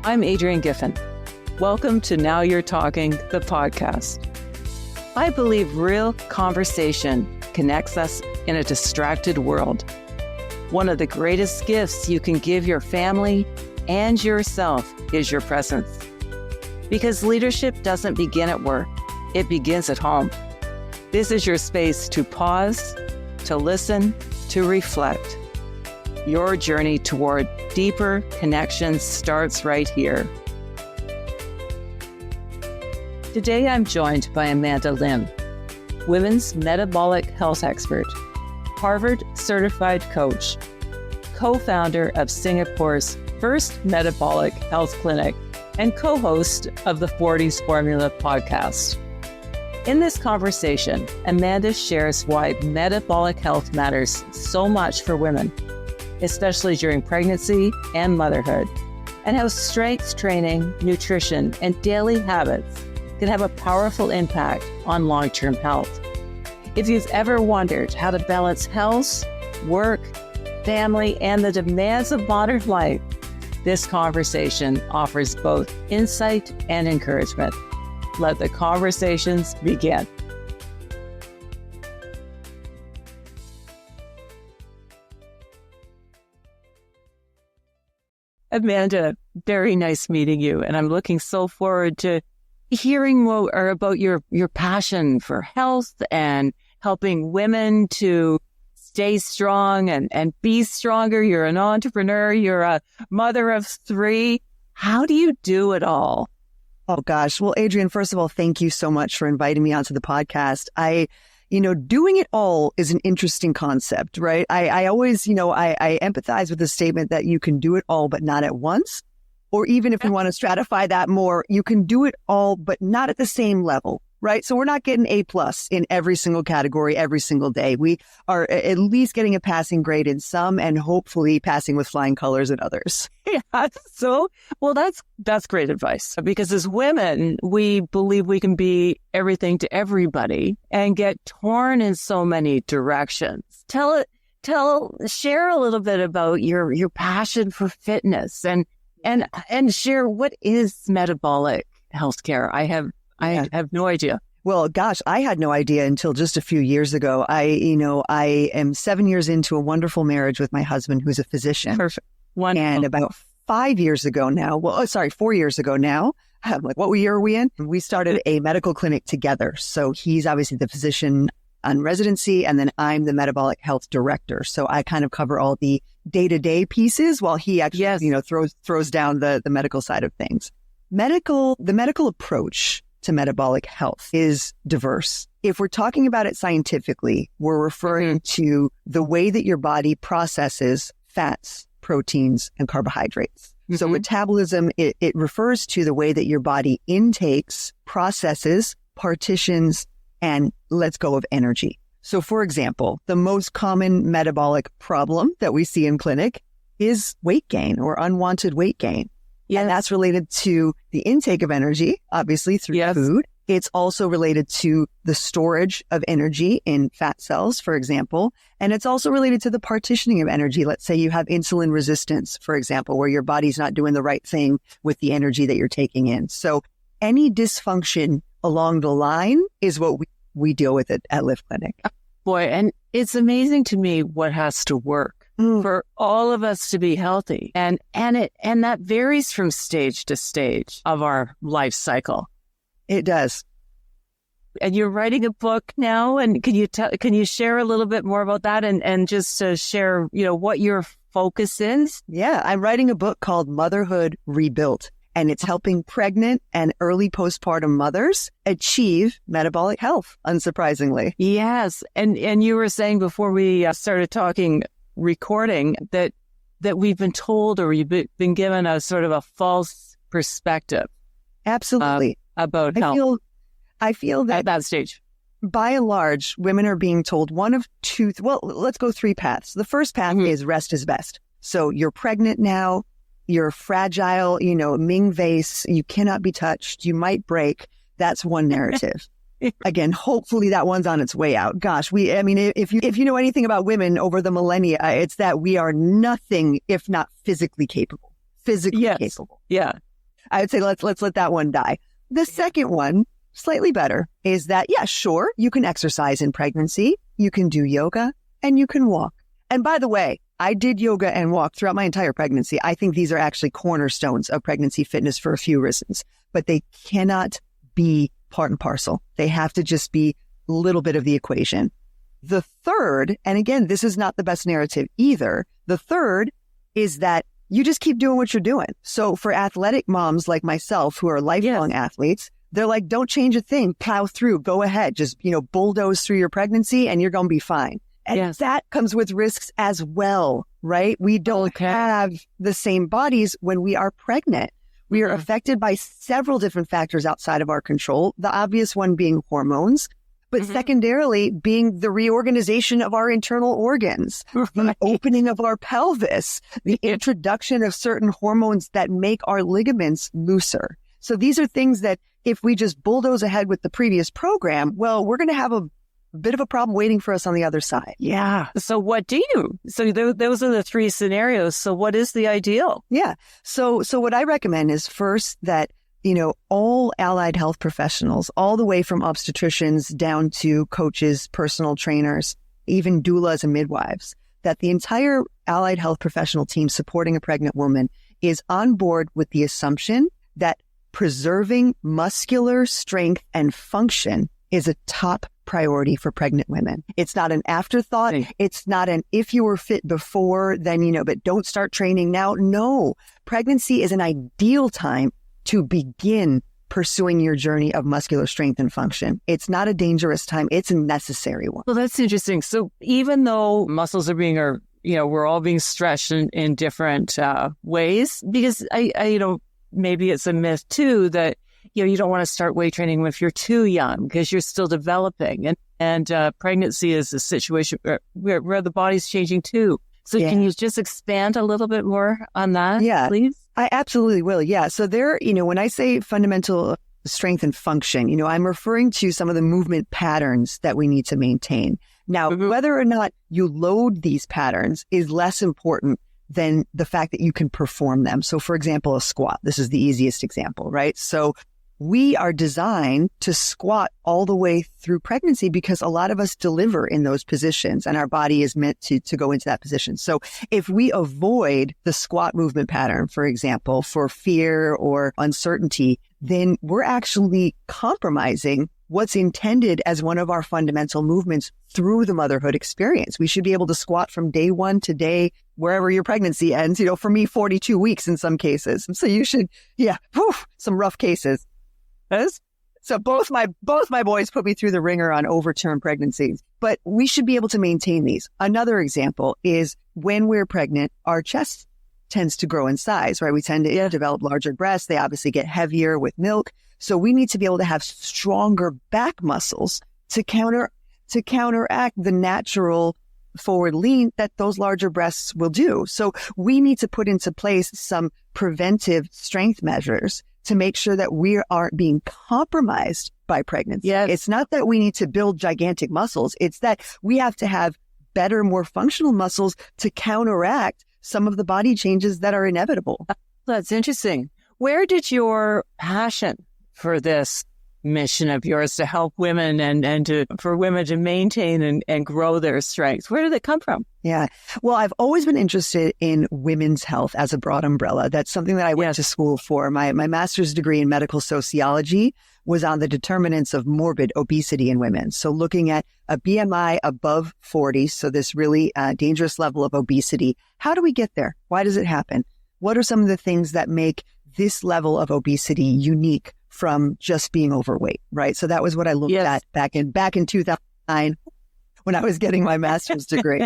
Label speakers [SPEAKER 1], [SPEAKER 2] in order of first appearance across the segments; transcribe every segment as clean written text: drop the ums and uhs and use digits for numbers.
[SPEAKER 1] I'm Adrienne Giffen. Welcome to Now You're Talking, the podcast. I believe real conversation connects us in a distracted world. One of the greatest gifts you can give your family and yourself is your presence. Because leadership doesn't begin at work, it begins at home. This is your space to pause, to listen, to reflect. Your journey toward deeper connections starts right here. Today, I'm joined by Amanda Lim, women's metabolic health expert, Harvard certified coach, co-founder of Singapore's first metabolic health clinic, and co-host of the 40s Formula podcast. In this conversation, Amanda shares why metabolic health matters so much for women, especially during pregnancy and motherhood, and how strength training, nutrition, and daily habits can have a powerful impact on long-term health. If you've ever wondered how to balance health, work, family, and the demands of modern life, this conversation offers both insight and encouragement. Let the conversations begin. Amanda, very nice meeting you, and I'm looking so forward to hearing more about your passion for health and helping women to stay strong and be stronger. You're an entrepreneur. You're a mother of 3. How do you do it all?
[SPEAKER 2] Oh, gosh. Well, Adrienne, first of all, thank you so much for inviting me onto the podcast. Doing it all is an interesting concept, right? I always, I empathize with the statement that you can do it all, but not at once. Or even if you want to stratify that more, you can do it all, but not at the same level, right? So we're not getting A+ in every single category every single day. We are at least getting a passing grade in some and hopefully passing with flying colors in others.
[SPEAKER 1] Yeah. So, well, that's great advice, because as women, we believe we can be everything to everybody and get torn in so many directions. Share a little bit about your passion for fitness and share what is metabolic healthcare. I have no idea.
[SPEAKER 2] Well, gosh, I had no idea until just a few years ago. I am 7 years into a wonderful marriage with my husband, who's a physician.
[SPEAKER 1] Perfect. Wonderful.
[SPEAKER 2] And about 4 years ago now, I'm like, what year are we in? We started a medical clinic together. So he's obviously the physician on residency, and then I'm the metabolic health director. So I kind of cover all the day-to-day pieces while he actually, throws down the medical side of things. The medical approach to metabolic health is diverse. If we're talking about it scientifically, we're referring to the way that your body processes fats, proteins, and carbohydrates. Mm-hmm. So metabolism, it refers to the way that your body intakes, processes, partitions, and lets go of energy. So for example, the most common metabolic problem that we see in clinic is weight gain or unwanted weight gain. Yes. And that's related to the intake of energy, obviously through food. It's also related to the storage of energy in fat cells, for example. And it's also related to the partitioning of energy. Let's say you have insulin resistance, for example, where your body's not doing the right thing with the energy that you're taking in. So any dysfunction along the line is what we deal with at Lift Clinic.
[SPEAKER 1] Boy, and it's amazing to me what has to work for all of us to be healthy. And that varies from stage to stage of our life cycle.
[SPEAKER 2] It does.
[SPEAKER 1] And you're writing a book now, and can you share a little bit more about that and just share, what your focus is?
[SPEAKER 2] Yeah, I'm writing a book called Motherhood Rebuilt, and it's helping pregnant and early postpartum mothers achieve metabolic health, unsurprisingly.
[SPEAKER 1] Yes. And you were saying before we started recording that we've been told, or you've been given a sort of a false perspective.
[SPEAKER 2] Absolutely.
[SPEAKER 1] About health.
[SPEAKER 2] I feel that
[SPEAKER 1] at that stage,
[SPEAKER 2] by and large, women are being told one of two. Well, let's go 3 paths. The first path is rest is best. So you're pregnant now, you're fragile, Ming vase, you cannot be touched, you might break. That's one narrative. Again, hopefully that one's on its way out. Gosh, if you know anything about women over the millennia, it's that we are nothing if not physically capable. Capable.
[SPEAKER 1] Yeah.
[SPEAKER 2] I would say let's let that one die. The second one, slightly better, is that, yeah, sure, you can exercise in pregnancy, you can do yoga, and you can walk. And by the way, I did yoga and walk throughout my entire pregnancy. I think these are actually cornerstones of pregnancy fitness for a few reasons, but they cannot be part and parcel. They have to just be a little bit of the equation. The third, and again, this is not the best narrative either. The third is that you just keep doing what you're doing. So for athletic moms like myself who are lifelong athletes, they're like, don't change a thing, plow through, go ahead, just, bulldoze through your pregnancy and you're going to be fine. And that comes with risks as well, right? We don't have the same bodies when we are pregnant. We are affected by several different factors outside of our control. The obvious one being hormones, but secondarily being the reorganization of our internal organs, the opening of our pelvis, the introduction of certain hormones that make our ligaments looser. So these are things that if we just bulldoze ahead with the previous program, well, we're going to have a bit of a problem waiting for us on the other side.
[SPEAKER 1] Yeah. So what do you? So those are the three scenarios. So what is the ideal?
[SPEAKER 2] Yeah. So what I recommend is first that, all allied health professionals, all the way from obstetricians down to coaches, personal trainers, even doulas and midwives, that the entire allied health professional team supporting a pregnant woman is on board with the assumption that preserving muscular strength and function is a top priority for pregnant women. It's not an afterthought. It's not an if you were fit before, then, but don't start training now. No, pregnancy is an ideal time to begin pursuing your journey of muscular strength and function. It's not a dangerous time. It's a necessary one.
[SPEAKER 1] Well, that's interesting. So even though muscles are being, we're all being stretched in different ways, because maybe it's a myth too that, you don't want to start weight training if you're too young because you're still developing. And pregnancy is a situation where the body's changing too. So can you just expand a little bit more on that, please?
[SPEAKER 2] I absolutely will. Yeah. So there, when I say fundamental strength and function, I'm referring to some of the movement patterns that we need to maintain. Now, whether or not you load these patterns is less important than the fact that you can perform them. So for example, a squat, this is the easiest example, right? So we are designed to squat all the way through pregnancy because a lot of us deliver in those positions and our body is meant to go into that position. So if we avoid the squat movement pattern, for example, for fear or uncertainty, then we're actually compromising what's intended as one of our fundamental movements through the motherhood experience. We should be able to squat from day one to day wherever your pregnancy ends. For me, 42 weeks in some cases. So you should, some rough cases. So both my boys put me through the ringer on overturned pregnancies, but we should be able to maintain these. Another example is when we're pregnant, our chest tends to grow in size, right? We tend to develop larger breasts. They obviously get heavier with milk. So we need to be able to have stronger back muscles to counteract the natural forward lean that those larger breasts will do. So we need to put into place some preventive strength measures to make sure that we aren't being compromised by pregnancy.
[SPEAKER 1] Yes.
[SPEAKER 2] It's not that we need to build gigantic muscles. It's that we have to have better, more functional muscles to counteract some of the body changes that are inevitable.
[SPEAKER 1] That's interesting. Where did your passion for this mission of yours to help women and for women to maintain and grow their strength, where did it come from?
[SPEAKER 2] Yeah. Well, I've always been interested in women's health as a broad umbrella. That's something that I went to school for. My master's degree in medical sociology was on the determinants of morbid obesity in women. So looking at a BMI above 40, so this really dangerous level of obesity. How do we get there? Why does it happen? What are some of the things that make this level of obesity unique from just being overweight, right? So that was what I looked at back in 2009 when I was getting my master's degree.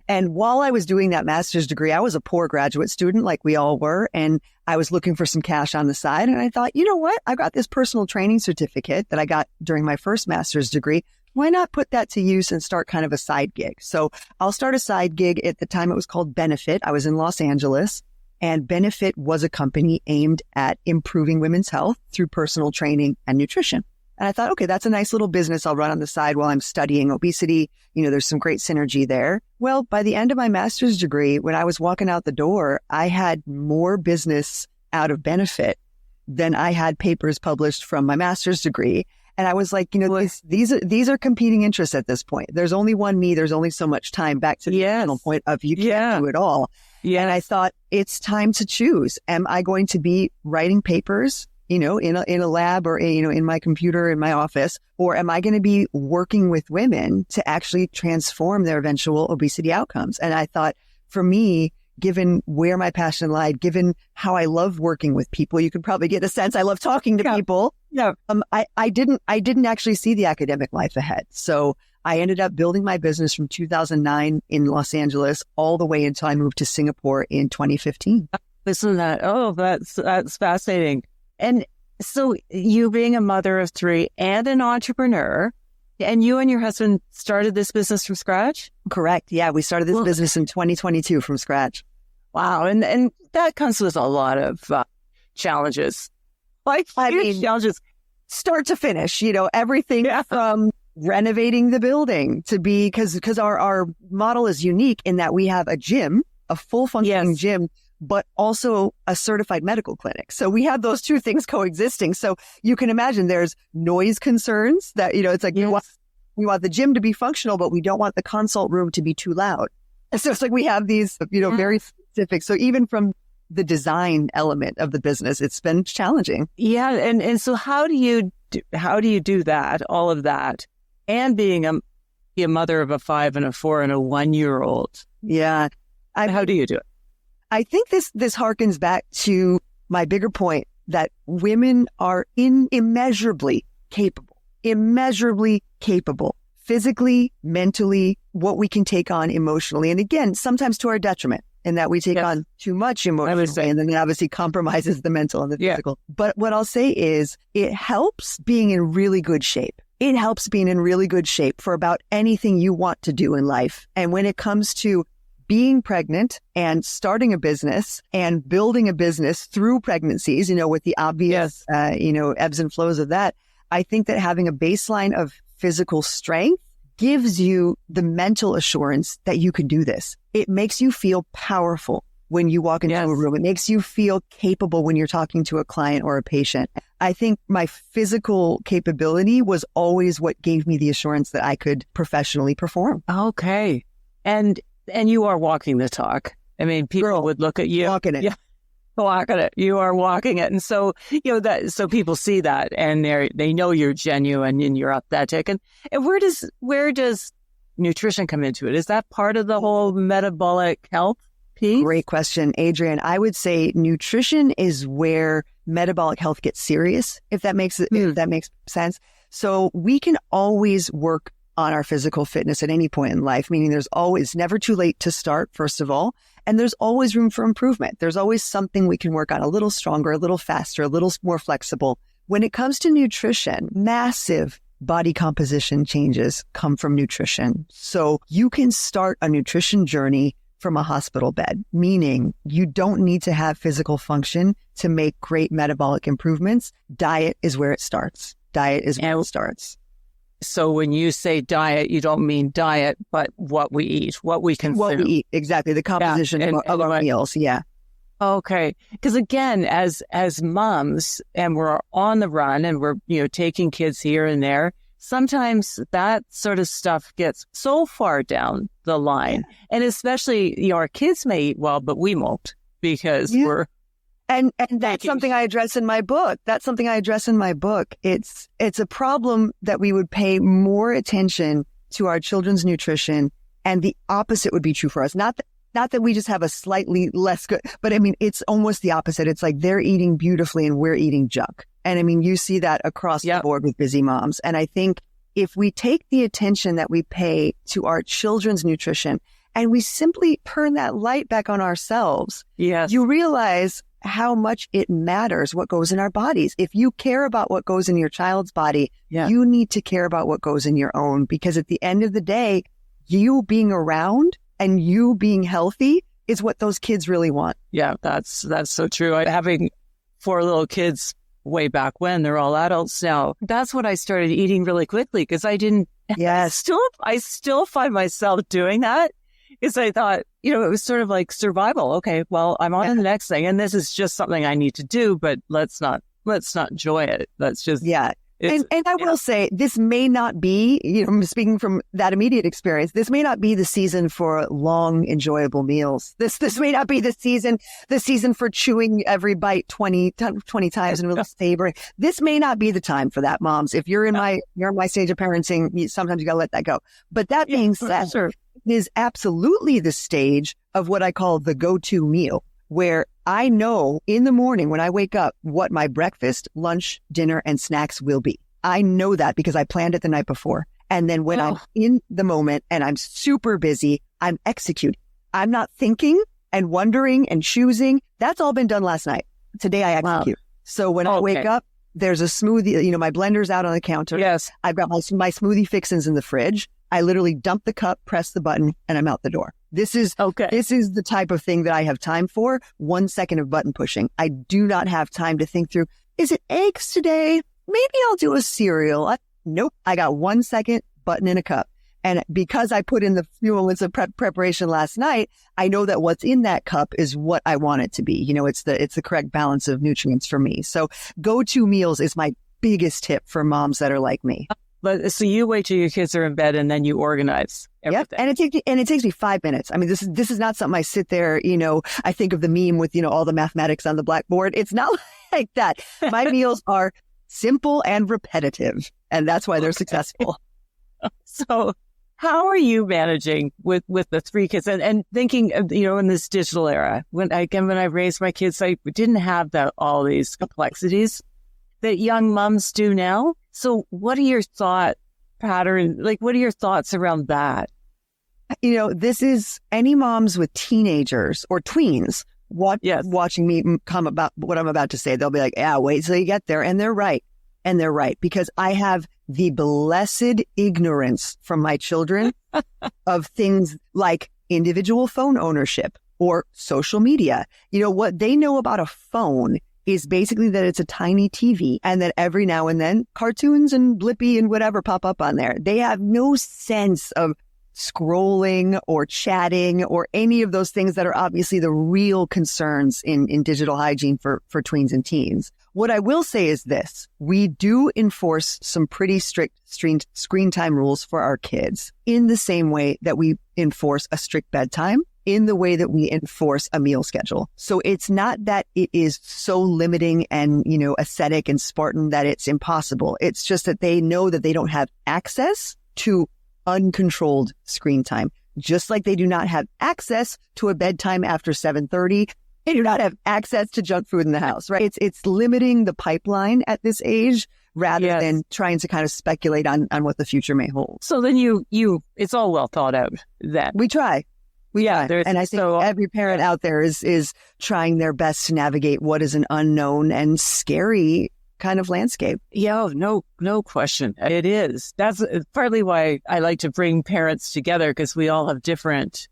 [SPEAKER 2] And while I was doing that master's degree, I was a poor graduate student like we all were. And I was looking for some cash on the side. And I thought, you know what? I got this personal training certificate that I got during my first master's degree. Why not put that to use and start kind of a side gig? So I'll start a side gig. At the time, it was called Benefit. I was in Los Angeles. And Benefit was a company aimed at improving women's health through personal training and nutrition. And I thought, okay, that's a nice little business I'll run on the side while I'm studying obesity. There's some great synergy there. Well, by the end of my master's degree, when I was walking out the door, I had more business out of benefit, then I had papers published from my master's degree. And I was like, these are competing interests at this point. There's only one me. There's only so much time. Back to the original point of you can't do it all. Yeah. And I thought it's time to choose. Am I going to be writing papers, in a lab or, in my computer in my office, or am I going to be working with women to actually transform their eventual obesity outcomes? And I thought, for me, given where my passion lied, given how I love working with people, you can probably get a sense I love talking to people. Yeah. I didn't actually see the academic life ahead. So I ended up building my business from 2009 in Los Angeles all the way until I moved to Singapore in 2015.
[SPEAKER 1] Listen to that. That's fascinating. And so you being a mother of three and an entrepreneur, and you and your husband started this business from scratch?
[SPEAKER 2] Correct. Yeah, we started this business in 2022 from scratch.
[SPEAKER 1] Wow. And that comes with a lot of challenges. Challenges.
[SPEAKER 2] Start to finish, everything from renovating the building to be, because our model is unique in that we have a gym, a full functioning gym, but also a certified medical clinic. So we have those two things coexisting. So you can imagine there's noise concerns that, it's like, we want the gym to be functional, but we don't want the consult room to be too loud. And so it's like we have these, very specific. So even from the design element of the business, it's been challenging.
[SPEAKER 1] Yeah. And so how do you do that, all of that, and being a mother of a 5 and a 4 and a 1-year-old?
[SPEAKER 2] Yeah.
[SPEAKER 1] How do you do it?
[SPEAKER 2] I think this harkens back to my bigger point that women are immeasurably capable, physically, mentally, what we can take on emotionally. And again, sometimes to our detriment in that we take on too much emotionally, and then it obviously compromises the mental and the physical. But what I'll say is it helps being in really good shape. It helps being in really good shape for about anything you want to do in life. And when it comes to being pregnant and starting a business and building a business through pregnancies, with the obvious, ebbs and flows of that, I think that having a baseline of physical strength gives you the mental assurance that you can do this. It makes you feel powerful when you walk into a room. It makes you feel capable when you're talking to a client or a patient. I think my physical capability was always what gave me the assurance that I could professionally perform.
[SPEAKER 1] Okay. And you are walking the talk. I mean, people would look at you.
[SPEAKER 2] Walking it.
[SPEAKER 1] Yeah. Walking it. You are walking it. And so, so people see that and they know you're genuine and you're authentic. And where does nutrition come into it? Is that part of the whole metabolic health piece?
[SPEAKER 2] Great question, Adrienne. I would say nutrition is where metabolic health gets serious, if that makes sense. So we can always work on our physical fitness at any point in life, meaning there's always never too late to start, first of all. And there's always room for improvement. There's always something we can work on a little stronger, a little faster, a little more flexible. When it comes to nutrition, massive body composition changes come from nutrition. So you can start a nutrition journey from a hospital bed, meaning you don't need to have physical function to make great metabolic improvements. Diet is where it starts.
[SPEAKER 1] So when you say diet, you don't mean diet, but what we eat, what we consume.
[SPEAKER 2] What we eat, exactly. The composition of our meals,
[SPEAKER 1] Okay. Because again, as moms, and we're on the run and we're, taking kids here and there, sometimes that sort of stuff gets so far down the line. Yeah. And especially, our kids may eat well, but we won't because we're...
[SPEAKER 2] And that's something I address in my book. It's a problem that we would pay more attention to our children's nutrition, and the opposite would be true for us. Not that we just have a slightly less good, but I mean, it's almost the opposite. It's like they're eating beautifully and we're eating junk. And I mean, you see that across the board with busy moms. And I think if we take the attention that we pay to our children's nutrition and we simply turn that light back on ourselves, you realize how much it matters what goes in our bodies. If you care about what goes in your child's body, you need to care about what goes in your own, because at the end of the day, you being around and you being healthy is what those kids really want.
[SPEAKER 1] Yeah, that's so true. Having 4 little kids way back when, they're all adults now. That's when I started eating really quickly because I didn't.
[SPEAKER 2] Yes.
[SPEAKER 1] I still find myself doing that. Because I thought, it was sort of like survival. Okay, well, I'm on to the next thing, and this is just something I need to do, but let's not enjoy it. Let's just
[SPEAKER 2] And I will say, this may not be, speaking from that immediate experience, this may not be the season for long, enjoyable meals. This may not be the season for chewing every bite 20 times and really savoring. This may not be the time for that, moms. If you're in my stage of parenting, sometimes you gotta let that go. But that being said, it is absolutely the stage of what I call the go-to meal, where I know in the morning when I wake up what my breakfast, lunch, dinner, and snacks will be. I know that because I planned it the night before. And then when I'm in the moment and I'm super busy, I'm executing. I'm not thinking and wondering and choosing. That's all been done last night. Today I execute. Wow. So when I wake up, there's a smoothie, my blender's out on the counter.
[SPEAKER 1] Yes.
[SPEAKER 2] I've got my smoothie fixins in the fridge. I literally dump the cup, press the button, and I'm out the door. This is the type of thing that I have time for. 1 second of button pushing. I do not have time to think through, is it eggs today? Maybe I'll do a cereal. Nope. I got 1 second, button in a cup. And because I put in the few moments of preparation last night, I know that what's in that cup is what I want it to be. It's the correct balance of nutrients for me. So go-to meals is my biggest tip for moms that are like me.
[SPEAKER 1] But so you wait till your kids are in bed and then you organize everything.
[SPEAKER 2] Yep. And it takes me 5 minutes. I mean, this is not something I sit there, I think of the meme with, all the mathematics on the blackboard. It's not like that. My meals are simple and repetitive, and that's why they're successful.
[SPEAKER 1] So how are you managing with the 3 kids and thinking of, in this digital era? When I raised my kids, I didn't have all these complexities that young moms do now. So what are your thought pattern? Like, what are your thoughts around that?
[SPEAKER 2] This is any moms with teenagers or tweens watching me come about what I'm about to say. They'll be like, yeah, wait till you get there. And they're right. And they're right, because I have the blessed ignorance from my children of things like individual phone ownership or social media. What they know about a phone is basically that it's a tiny TV and that every now and then cartoons and Blippy and whatever pop up on there. They have no sense of scrolling or chatting or any of those things that are obviously the real concerns in digital hygiene for tweens and teens. What I will say is this: we do enforce some pretty strict screen time rules for our kids in the same way that we enforce a strict bedtime, in the way that we enforce a meal schedule. So it's not that it is so limiting and, ascetic and Spartan that it's impossible. It's just that they know that they don't have access to uncontrolled screen time, just like they do not have access to a bedtime after 7:30. They do not have access to junk food in the house, right? It's limiting the pipeline at this age rather than trying to kind of speculate on what the future may hold.
[SPEAKER 1] So then it's all well thought out then.
[SPEAKER 2] We try. And I think every parent out there is trying their best to navigate what is an unknown and scary kind of landscape.
[SPEAKER 1] Yeah, no question. It is. That's partly why I like to bring parents together, because we all have different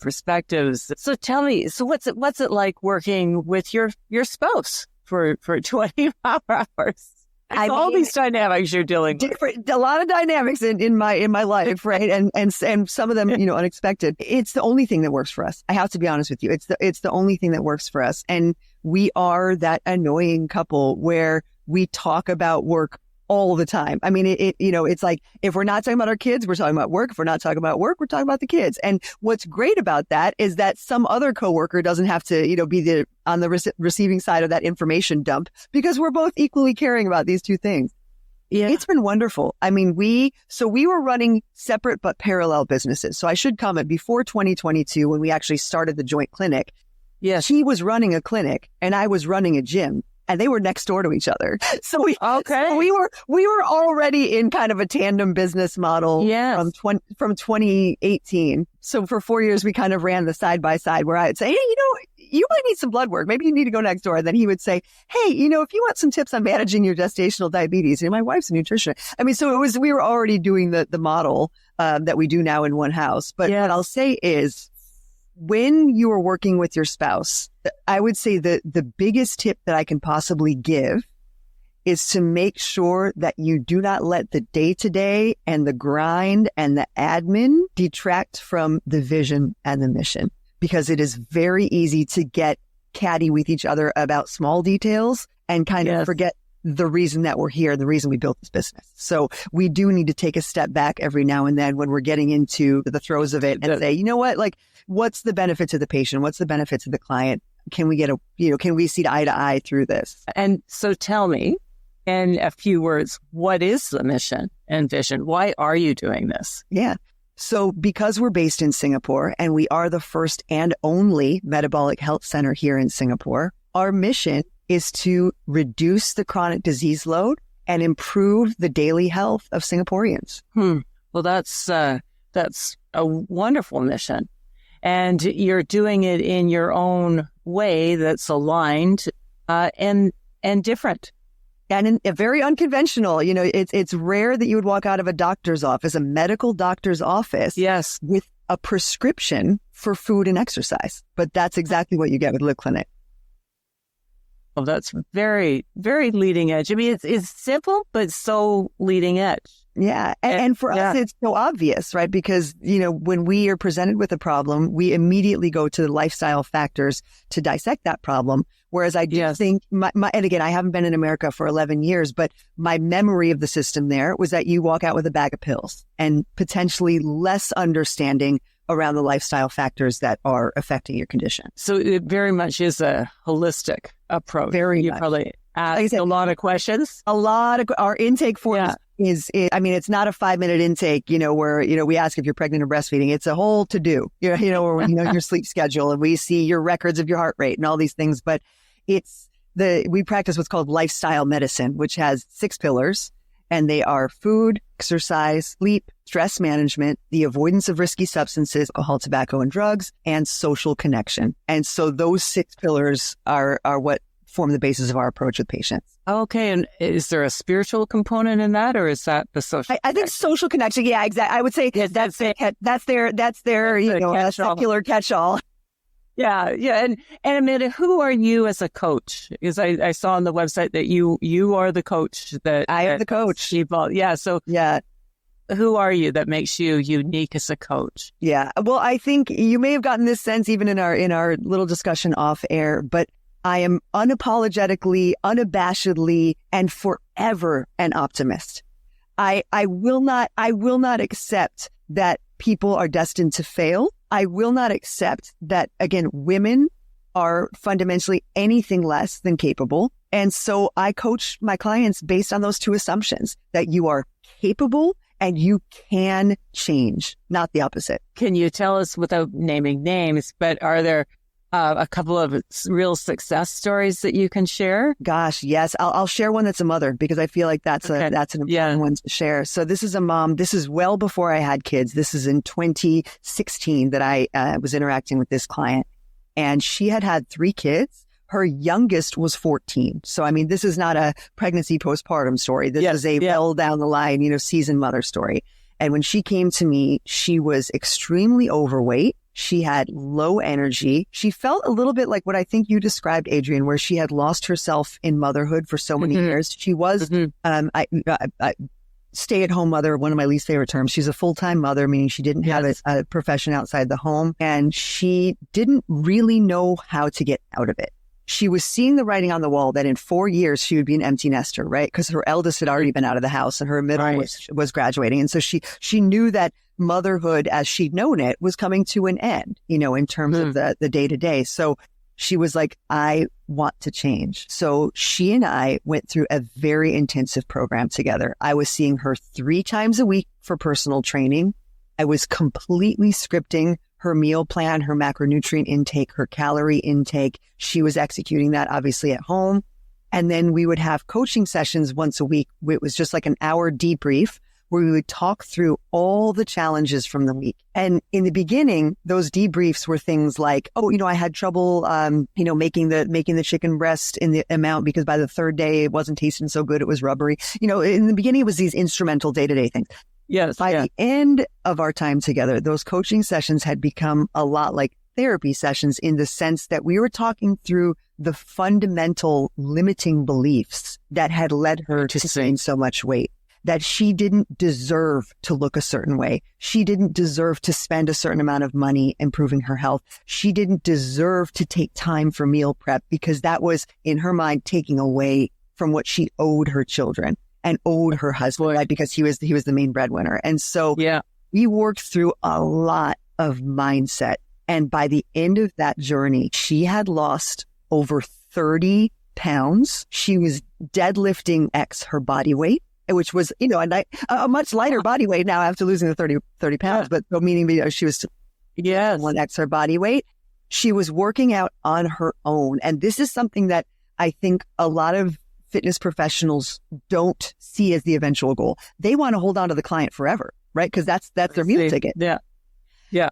[SPEAKER 1] perspectives. So tell me, what's it like working with your spouse for 24 hours? All these dynamics you're dealing with.
[SPEAKER 2] A lot of dynamics in my life, right? And some of them, unexpected. It's the only thing that works for us. I have to be honest with you. It's the only thing that works for us. And we are that annoying couple where we talk about work all the time. I mean, it's like, if we're not talking about our kids, we're talking about work. If we're not talking about work, we're talking about the kids. And what's great about that is that some other coworker doesn't have to, be on the receiving side of that information dump, because we're both equally caring about these two things. Yeah. It's been wonderful. I mean, we were running separate but parallel businesses. So I should comment, before 2022, when we actually started the joint clinic, she was running a clinic and I was running a gym. And they were next door to each other. So we were already in kind of a tandem business model from 2018. So for 4 years, we kind of ran the side by side, where I'd say, hey, you might need some blood work. Maybe you need to go next door. And then he would say, hey, if you want some tips on managing your gestational diabetes, my wife's a nutritionist. I mean, so we were already doing the model that we do now in one house. But what I'll say is, when you are working with your spouse, I would say the biggest tip that I can possibly give is to make sure that you do not let the day-to-day and the grind and the admin detract from the vision and the mission, because it is very easy to get catty with each other about small details and kind of forget the reason that we're here, the reason we built this business. So we do need to take a step back every now and then when we're getting into the throes of it and say, you know what, like, what's the benefit to the patient? What's the benefit to the client? Can we get can we see eye to eye through this?
[SPEAKER 1] And so tell me in a few words, what is the mission and vision? Why are you doing this?
[SPEAKER 2] Yeah. So because we're based in Singapore and we are the first and only metabolic health center here in Singapore, our mission is to reduce the chronic disease load and improve the daily health of Singaporeans.
[SPEAKER 1] Well, that's a wonderful mission. And you're doing it in your own way that's aligned and different.
[SPEAKER 2] And very unconventional. You know, it's rare that you would walk out of a doctor's office, a medical doctor's office, with a prescription for food and exercise. But that's exactly what you get with Live Clinic.
[SPEAKER 1] Well, that's very, very leading edge. I mean, it's simple, but so leading edge.
[SPEAKER 2] Yeah. And for us, it's so obvious, right? Because, you know, when we are presented with a problem, we immediately go to the lifestyle factors to dissect that problem. Whereas I do think, and again, I haven't been in America for 11 years, but my memory of the system there was that you walk out with a bag of pills and potentially less understanding around the lifestyle factors that are affecting your condition.
[SPEAKER 1] So it very much is a holistic approach.
[SPEAKER 2] You
[SPEAKER 1] probably ask a lot of questions.
[SPEAKER 2] Our intake form is, I mean, it's not a 5-minute intake, you know, where, you know, we ask if you're pregnant or breastfeeding. It's a whole to do, you know, where we know your sleep schedule and we see your records of your heart rate and all these things. But we practice what's called lifestyle medicine, which has 6 pillars. And they are food, exercise, sleep, stress management, the avoidance of risky substances, alcohol, tobacco, and drugs, and social connection. And so those 6 pillars are what form the basis of our approach with patients.
[SPEAKER 1] Okay. And is there a spiritual component in that, or is that the social?
[SPEAKER 2] I think social connection. Yeah, exactly. I would say that's their you know, secular catch-all.
[SPEAKER 1] Yeah. And Amanda, who are you as a coach? Because I saw on the website that you are the coach.
[SPEAKER 2] I am the coach.
[SPEAKER 1] People. Yeah. So who are you that makes you unique as a coach?
[SPEAKER 2] Yeah. Well, I think you may have gotten this sense even in our little discussion off air, but I am unapologetically, unabashedly, and forever an optimist. I will not accept that people are destined to fail. I will not accept that, again, women are fundamentally anything less than capable. And so I coach my clients based on those 2 assumptions, that you are capable and you can change, not the opposite.
[SPEAKER 1] Can you tell us, without naming names, but are there a couple of real success stories that you can share?
[SPEAKER 2] Gosh, yes. I'll share one that's a mother, because I feel like that's an important one to share. So this is a mom. This is well before I had kids. This is in 2016 that I was interacting with this client, and she had 3 kids. Her youngest was 14. So, I mean, this is not a pregnancy postpartum story. This is a well down the line, you know, seasoned mother story. And when she came to me, she was extremely overweight. She had low energy. She felt a little bit like what I think you described, Adrienne, where she had lost herself in motherhood for so many years. She was stay-at-home mother, one of my least favorite terms. She's a full-time mother, meaning she didn't have a profession outside the home, and she didn't really know how to get out of it. She was seeing the writing on the wall that in 4 years she would be an empty nester, right? Because her eldest had already been out of the house and her middle was graduating. And so she knew that motherhood as she'd known it was coming to an end, you know, in terms of the day-to-day. So she was like, I want to change. So she and I went through a very intensive program together. I was seeing her 3 times a week for personal training. I was completely scripting her meal plan, her macronutrient intake, her calorie intake. She was executing that obviously at home. And then we would have coaching sessions once a week. It was just like an hour debrief where we would talk through all the challenges from the week. And in the beginning, those debriefs were things like, oh, you know, I had trouble, making the chicken breast in the amount because by the 3rd day it wasn't tasting so good. It was rubbery. You know, in the beginning, it was these instrumental day-to-day things. By the end of our time together, those coaching sessions had become a lot like therapy sessions in the sense that we were talking through the fundamental limiting beliefs that had led her to gain so much weight. That she didn't deserve to look a certain way. She didn't deserve to spend a certain amount of money improving her health. She didn't deserve to take time for meal prep because that was, in her mind, taking away from what she owed her children and owed her husband, right? Because he was the main breadwinner. And so we worked through a lot of mindset. And by the end of that journey, she had lost over 30 pounds. She was deadlifting her body weight, which was, a much lighter body weight now after losing the 30 pounds, but meaning she was 1x her body weight. She was working out on her own. And this is something that I think a lot of fitness professionals don't see as the eventual goal. They want to hold on to the client forever, right? Because that's their meal ticket.
[SPEAKER 1] Yeah.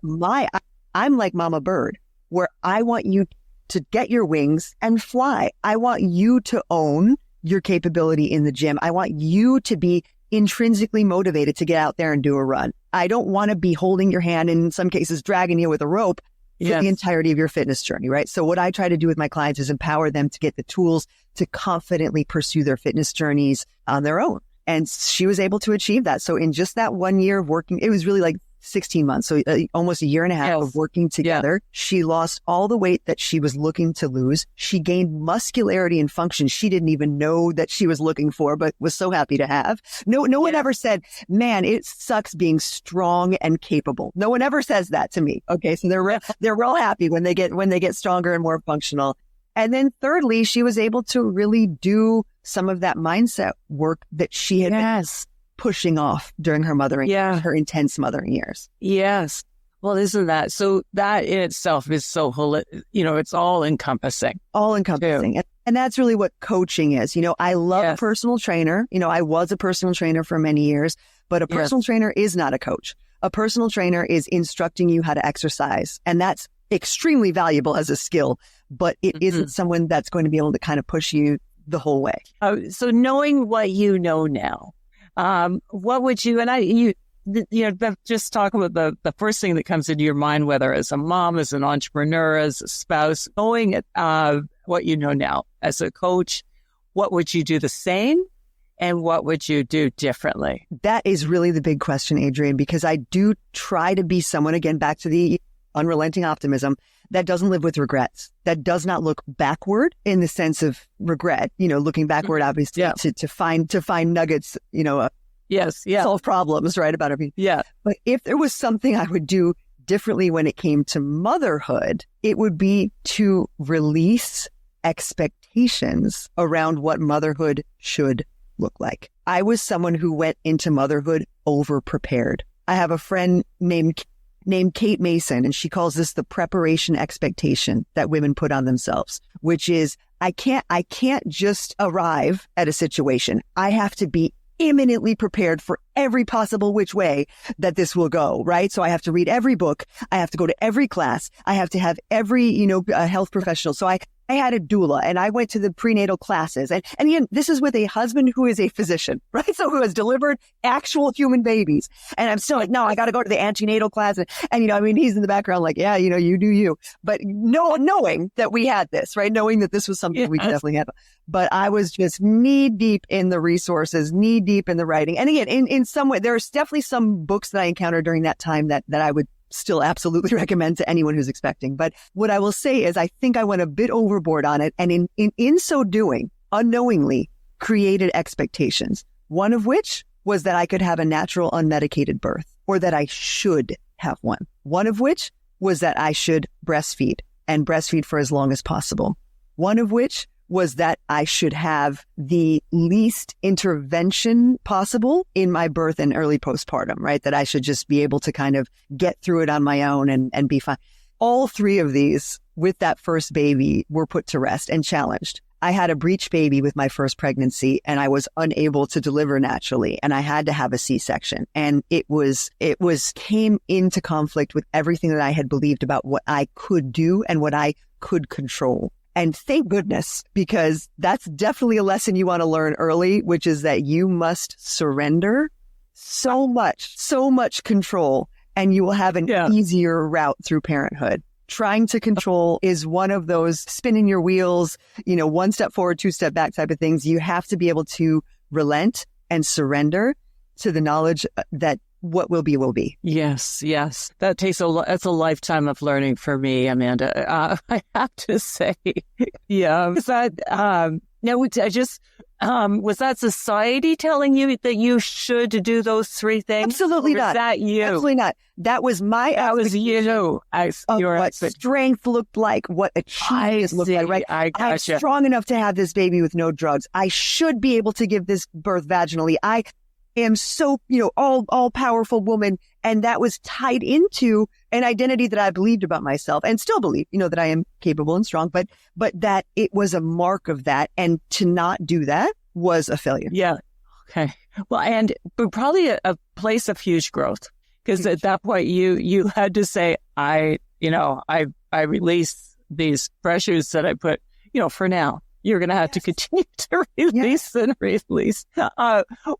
[SPEAKER 2] I'm like Mama Bird, where I want you to get your wings and fly. I want you to own your capability in the gym. I want you to be intrinsically motivated to get out there and do a run. I don't want to be holding your hand and in some cases dragging you with a rope for the entirety of your fitness journey, right? So what I try to do with my clients is empower them to get the tools to confidently pursue their fitness journeys on their own. And she was able to achieve that. So in just that 1 year of working, it was really like 16 months. So almost a year and a half of working together. She lost all the weight that she was looking to lose. She gained muscularity and function she didn't even know that she was looking for, but was so happy to have. No one ever said, man, it sucks being strong and capable. No one ever says that to me. Okay. So they're real happy when they get stronger and more functional. And then thirdly, she was able to really do some of that mindset work that she had been pushing off during her mothering, her intense mothering years.
[SPEAKER 1] Yes. Well, isn't that? So that in itself is so, it's all encompassing.
[SPEAKER 2] All encompassing. And that's really what coaching is. I love a personal trainer. I was a personal trainer for many years, but a personal trainer is not a coach. A personal trainer is instructing you how to exercise. And that's extremely valuable as a skill, but it isn't someone that's going to be able to kind of push you the whole way.
[SPEAKER 1] So knowing what you know now, what would you, just talk about the first thing that comes into your mind, whether as a mom, as an entrepreneur, as a spouse, knowing what you know now as a coach, what would you do the same and what would you do differently?
[SPEAKER 2] That is really the big question, Adrienne, because I do try to be someone, again, back to the unrelenting optimism, that doesn't live with regrets, that does not look backward in the sense of regret, looking backward, obviously, to find nuggets, solve problems, right, about everything.
[SPEAKER 1] Yeah.
[SPEAKER 2] But if there was something I would do differently when it came to motherhood, it would be to release expectations around what motherhood should look like. I was someone who went into motherhood over-prepared. I have a friend named Kate Mason, and she calls this the preparation expectation that women put on themselves, which is I can't just arrive at a situation. I have to be imminently prepared for every possible which way that this will go, right? So I have to read every book. I have to go to every class. I have to have every, health professional. So I had a doula and I went to the prenatal classes. And again, this is with a husband who is a physician, right? So who has delivered actual human babies. And I'm still like, no, I got to go to the antenatal class. And he's in the background like, you do you. But knowing that we had this, right? Knowing that this was something we could definitely have. But I was just knee deep in the resources, knee deep in the writing. And again, in some way, there's definitely some books that I encountered during that time that I would still absolutely recommend to anyone who's expecting. But what I will say is I think I went a bit overboard on it. And in so doing, unknowingly created expectations. One of which was that I could have a natural unmedicated birth or that I should have one. One of which was that I should breastfeed and breastfeed for as long as possible. One of which was that I should have the least intervention possible in my birth and early postpartum, right? That I should just be able to kind of get through it on my own and be fine. All three of these with that first baby were put to rest and challenged. I had a breech baby with my first pregnancy and I was unable to deliver naturally and I had to have a C-section. And it came into conflict with everything that I had believed about what I could do and what I could control. And thank goodness, because that's definitely a lesson you want to learn early, which is that you must surrender so much control and you will have an easier route through parenthood. Trying to control is one of those spinning your wheels, one step forward, two step back type of things. You have to be able to relent and surrender to the knowledge that what will be, will be.
[SPEAKER 1] Yes. That takes that's a lifetime of learning for me, Amanda. I have to say, yeah. Was that, was that society telling you that you should do those three things?
[SPEAKER 2] Absolutely not.
[SPEAKER 1] Was that you?
[SPEAKER 2] Absolutely not. That was
[SPEAKER 1] you.
[SPEAKER 2] What strength looked like, what achievement looked like, right?
[SPEAKER 1] I gotcha.
[SPEAKER 2] I'm strong enough to have this baby with no drugs. I should be able to give this birth vaginally. I am so, all powerful woman. And that was tied into an identity that I believed about myself and still believe, that I am capable and strong, but that it was a mark of that. And to not do that was a failure.
[SPEAKER 1] Yeah. Okay. Well, but probably a place of huge growth, because at that point you had to say, I release these pressures that I put, for now. You're going to have to continue to release and release.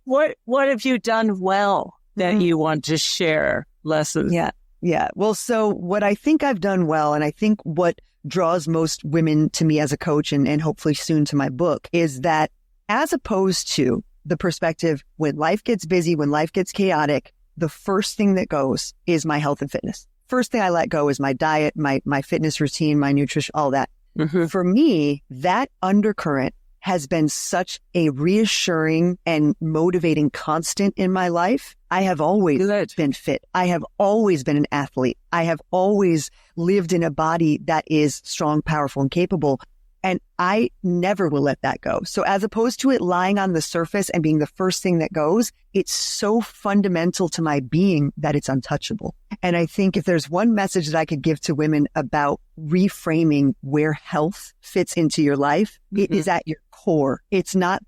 [SPEAKER 1] What have you done well that you want to share lessons?
[SPEAKER 2] Yeah. Well, so what I think I've done well, and I think what draws most women to me as a coach and hopefully soon to my book, is that as opposed to the perspective when life gets busy, when life gets chaotic, the first thing that goes is my health and fitness. First thing I let go is my diet, my fitness routine, my nutrition, all that. Mm-hmm. For me, that undercurrent has been such a reassuring and motivating constant in my life. I have always been fit. I have always been an athlete. I have always lived in a body that is strong, powerful, and capable. And I never will let that go. So as opposed to it lying on the surface and being the first thing that goes, it's so fundamental to my being that it's untouchable. And I think if there's one message that I could give to women about reframing where health fits into your life, it is at your core. It's not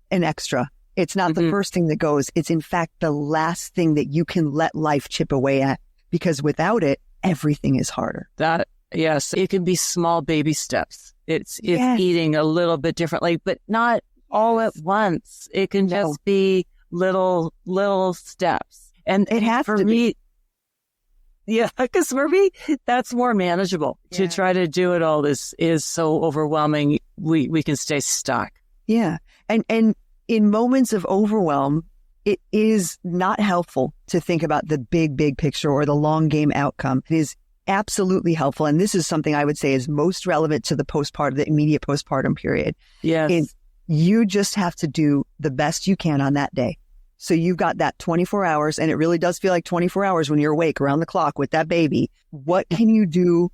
[SPEAKER 2] an extra. It's not the first thing that goes. It's in fact the last thing that you can let life chip away at, because without it, everything is harder.
[SPEAKER 1] Yes, it can be small baby steps. It's eating a little bit differently, but not all at once. It can just be little steps. And
[SPEAKER 2] it has
[SPEAKER 1] for
[SPEAKER 2] to
[SPEAKER 1] me, because for me, that's more manageable. To try to do it all is so overwhelming. We can stay stuck.
[SPEAKER 2] Yeah. And in moments of overwhelm, it is not helpful to think about the big picture or the long game outcome. It is absolutely helpful. And this is something I would say is most relevant to the immediate postpartum period.
[SPEAKER 1] Yes.
[SPEAKER 2] Is you just have to do the best you can on that day. So you've got that 24 hours, and it really does feel like 24 hours when you're awake around the clock with that baby. What can you do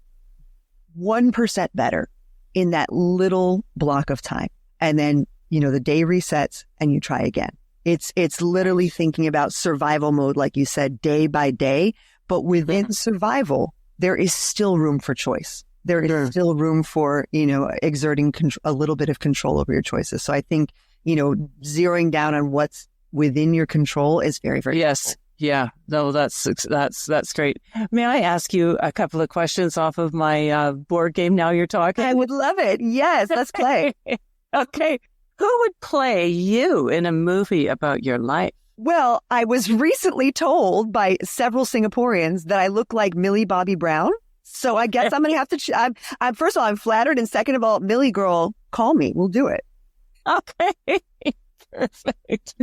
[SPEAKER 2] 1% better in that little block of time? And then, the day resets and you try again. It's literally thinking about survival mode, like you said, day by day. But within survival, there is still room for choice. There is still room for, exerting a little bit of control over your choices. So I think, zeroing down on what's within your control is very, very helpful.
[SPEAKER 1] Yeah. No, that's great. May I ask you a couple of questions off of my board game now you're talking?
[SPEAKER 2] I would love it. Yes, let's play.
[SPEAKER 1] Okay. Who would play you in a movie about your life?
[SPEAKER 2] Well, I was recently told by several Singaporeans that I look like Millie Bobby Brown. So I guess I'm going to have to, I'm first of all, I'm flattered. And second of all, Millie girl, call me. We'll do it.
[SPEAKER 1] Okay. Perfect.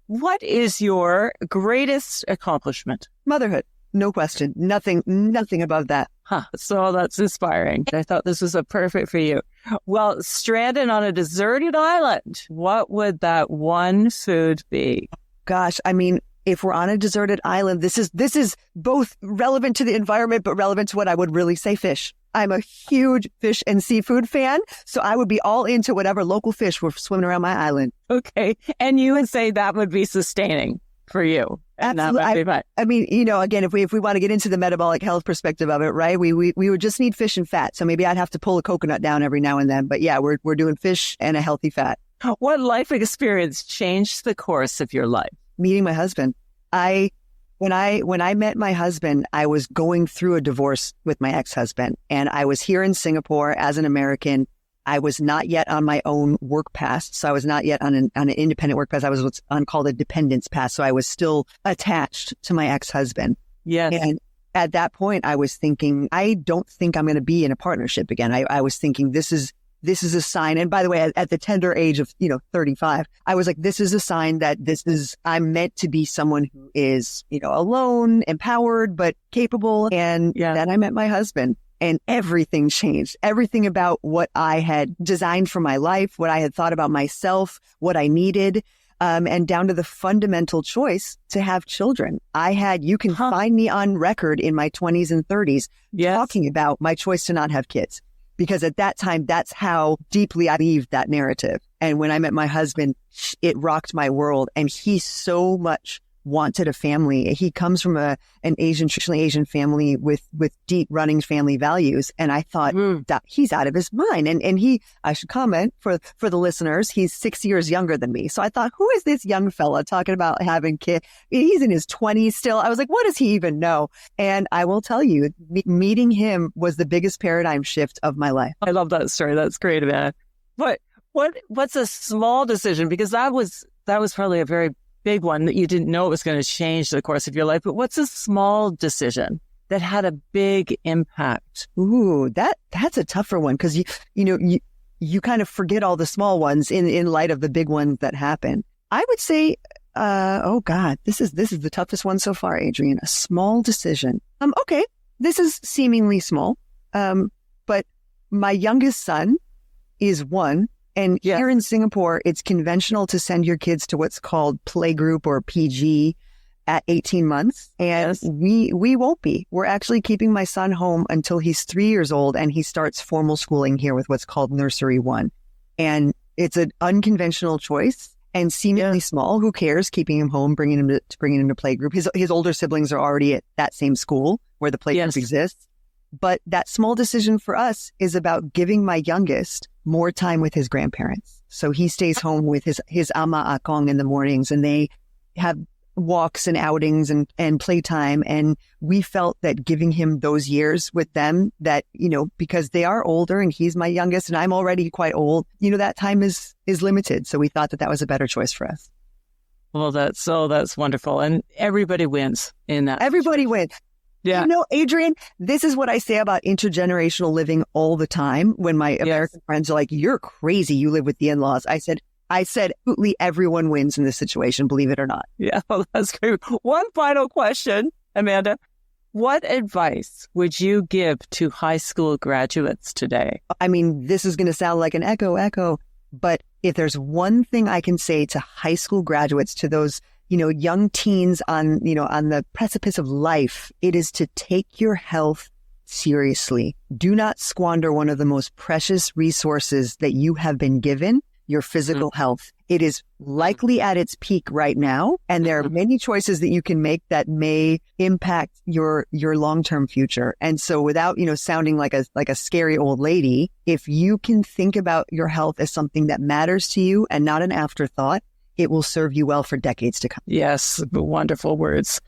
[SPEAKER 1] What is your greatest accomplishment?
[SPEAKER 2] Motherhood. No question. Nothing above that.
[SPEAKER 1] So that's inspiring. I thought this was perfect for you. Well, stranded on a deserted island, what would that one food be?
[SPEAKER 2] Gosh, I mean, if we're on a deserted island, this is both relevant to the environment, but relevant to what I would really say fish. I'm a huge fish and seafood fan, so I would be all into whatever local fish were swimming around my island.
[SPEAKER 1] Okay. And you would say that would be sustaining for you.
[SPEAKER 2] Absolutely. I mean, again, if we want to get into the metabolic health perspective of it, right? We would just need fish and fat. So maybe I'd have to pull a coconut down every now and then. But yeah, we're doing fish and a healthy fat.
[SPEAKER 1] What life experience changed the course of your life?
[SPEAKER 2] Meeting my husband. When I met my husband, I was going through a divorce with my ex-husband, and I was here in Singapore as an American. I was not yet on my own work pass. So I was not yet on an independent work pass. I was what's called a dependence pass. So I was still attached to my ex-husband.
[SPEAKER 1] Yes.
[SPEAKER 2] at that point, I was thinking, I don't think I'm going to be in a partnership again. I was thinking this is a sign. And by the way, at the tender age of, 35, I was like, this is a sign that I'm meant to be someone who is, alone, empowered, but capable. And then I met my husband and everything changed. Everything about what I had designed for my life, what I had thought about myself, what I needed. And down to the fundamental choice to have children. You can find me on record in my 20s and 30s talking about my choice to not have kids. Because at that time, that's how deeply I believed that narrative. And when I met my husband, it rocked my world. And he so much wanted a family. He comes from an traditionally Asian family with deep running family values. And I thought that he's out of his mind. And I should comment for the listeners, he's 6 years younger than me. So I thought, who is this young fella talking about having kids? He's in his 20s still. I was like, what does he even know? And I will tell you, meeting him was the biggest paradigm shift of my life.
[SPEAKER 1] I love that story. That's great, Amanda. But what's a small decision? Because that was probably a very big one that you didn't know it was going to change the course of your life. But what's a small decision that had a big impact?
[SPEAKER 2] Ooh, that's a tougher one because you kind of forget all the small ones in light of the big ones that happen. I would say, oh God, this is the toughest one so far, Adrienne. A small decision. Okay, this is seemingly small, but my youngest son is 1. And here in Singapore, it's conventional to send your kids to what's called playgroup or PG at 18 months. And we won't be. We're actually keeping my son home until he's 3 years old and he starts formal schooling here with what's called Nursery 1. And it's an unconventional choice and seemingly small. Who cares? Keeping him home, bringing him to playgroup. His older siblings are already at that same school where the playgroup exists. But that small decision for us is about giving my youngest more time with his grandparents. So he stays home with his ama akong in the mornings and they have walks and outings and playtime. And we felt that giving him those years with them that, because they are older and he's my youngest and I'm already quite old, that time is limited. So we thought that was a better choice for us.
[SPEAKER 1] Well, that's wonderful. And everybody wins in that.
[SPEAKER 2] Everybody wins. Yeah. Adrienne, this is what I say about intergenerational living all the time when my American friends are like, you're crazy. You live with the in-laws. I said, absolutely everyone wins in this situation, believe it or not.
[SPEAKER 1] Yeah, well, that's great. One final question, Amanda. What advice would you give to high school graduates today?
[SPEAKER 2] I mean, this is going to sound like an echo, but if there's one thing I can say to high school graduates, to those young teens on the precipice of life, it is to take your health seriously. Do not squander one of the most precious resources that you have been given, your physical health. It is likely at its peak right now, and there are many choices that you can make that may impact your long-term future. And so without, sounding like a scary old lady, if you can think about your health as something that matters to you and not an afterthought, it will serve you well for decades to come.
[SPEAKER 1] Yes, wonderful words.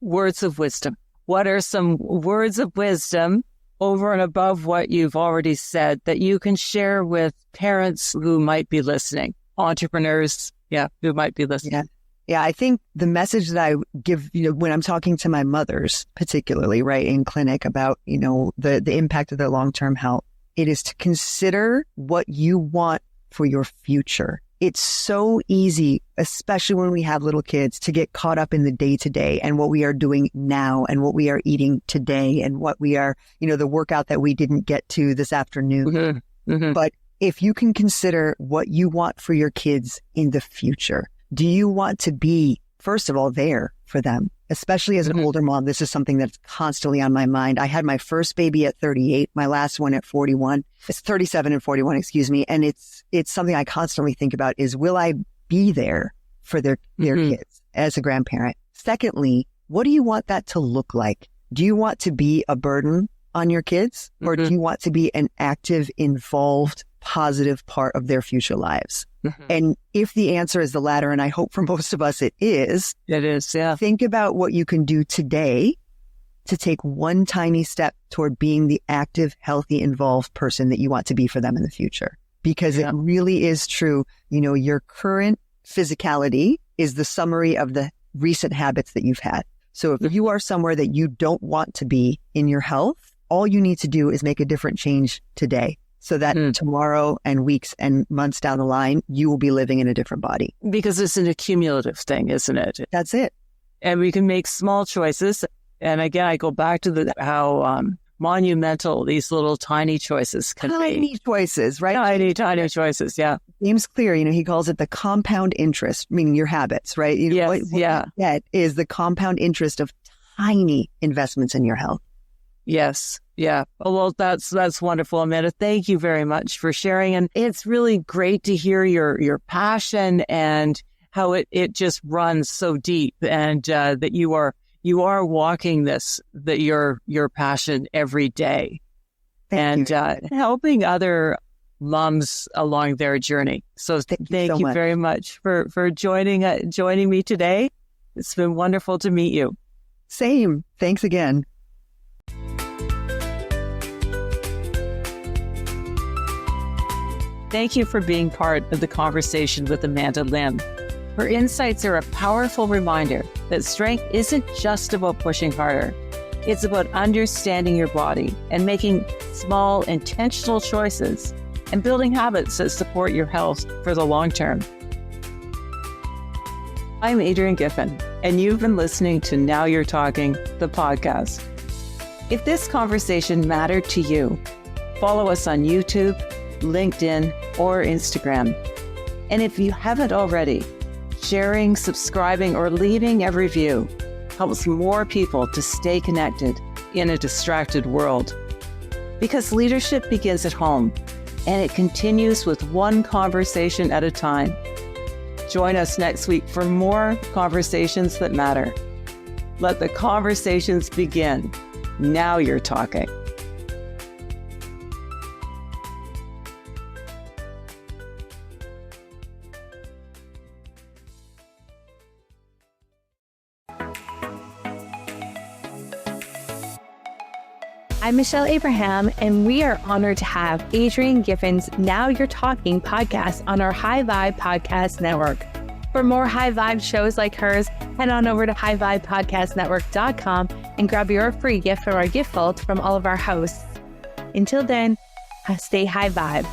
[SPEAKER 1] Words of wisdom. What are some words of wisdom over and above what you've already said that you can share with parents who might be listening, entrepreneurs, who might be listening?
[SPEAKER 2] Yeah, I think the message that I give, when I'm talking to my mothers, particularly, right, in clinic about, the impact of their long-term health, it is to consider what you want for your future. It's so easy, especially when we have little kids, to get caught up in the day-to-day and what we are doing now and what we are eating today and what we are, the workout that we didn't get to this afternoon. But if you can consider what you want for your kids in the future, do you want to be, first of all, there for them? Especially as an older mom, this is something that's constantly on my mind. I had my first baby at 38, my last one at 41. It's 37 and 41, excuse me. And it's something I constantly think about is, will I be there for their kids as a grandparent? Secondly, what do you want that to look like? Do you want to be a burden on your kids, or do you want to be an active, involved, positive part of their future lives? And if the answer is the latter, and I hope for most of us it is, think about what you can do today to take one tiny step toward being the active, healthy, involved person that you want to be for them in the future. Because it really is true. Your current physicality is the summary of the recent habits that you've had. So if you are somewhere that you don't want to be in your health, all you need to do is make a different change today so that tomorrow and weeks and months down the line, you will be living in a different body.
[SPEAKER 1] Because it's an accumulative thing, isn't it?
[SPEAKER 2] That's it.
[SPEAKER 1] And we can make small choices. And again, I go back to how monumental these little tiny choices can be.
[SPEAKER 2] Tiny choices, right?
[SPEAKER 1] Tiny choices, yeah.
[SPEAKER 2] James Clear, he calls it the compound interest, meaning your habits, right? What you get is the compound interest of tiny investments in your health.
[SPEAKER 1] Yes. Yeah. Well, that's wonderful, Amanda. Thank you very much for sharing. And it's really great to hear your passion and how it just runs so deep, and that you are walking your passion every day.
[SPEAKER 2] Thank you.
[SPEAKER 1] Helping other moms along their journey. So thank you very much for joining me today. It's been wonderful to meet you.
[SPEAKER 2] Same. Thanks again.
[SPEAKER 1] Thank you for being part of the conversation with Amanda Lim. Her insights are a powerful reminder that strength isn't just about pushing harder. It's about understanding your body and making small, intentional choices and building habits that support your health for the long term. I'm Adrienne Giffen, and you've been listening to Now You're Talking, the podcast. If this conversation mattered to you, follow us on YouTube, LinkedIn, or Instagram. And if you haven't already, sharing, subscribing, or leaving a review helps more people to stay connected in a distracted world. Because leadership begins at home, and it continues with one conversation at a time. Join us next week for more conversations that matter. Let the conversations begin. Now you're talking.
[SPEAKER 3] I'm Michelle Abraham, and we are honored to have Adrienne Giffen's Now You're Talking podcast on our High Vibe Podcast Network. For more high vibe shows like hers, head on over to highvibepodcastnetwork.com and grab your free gift from our gift vault from all of our hosts. Until then, stay high vibe.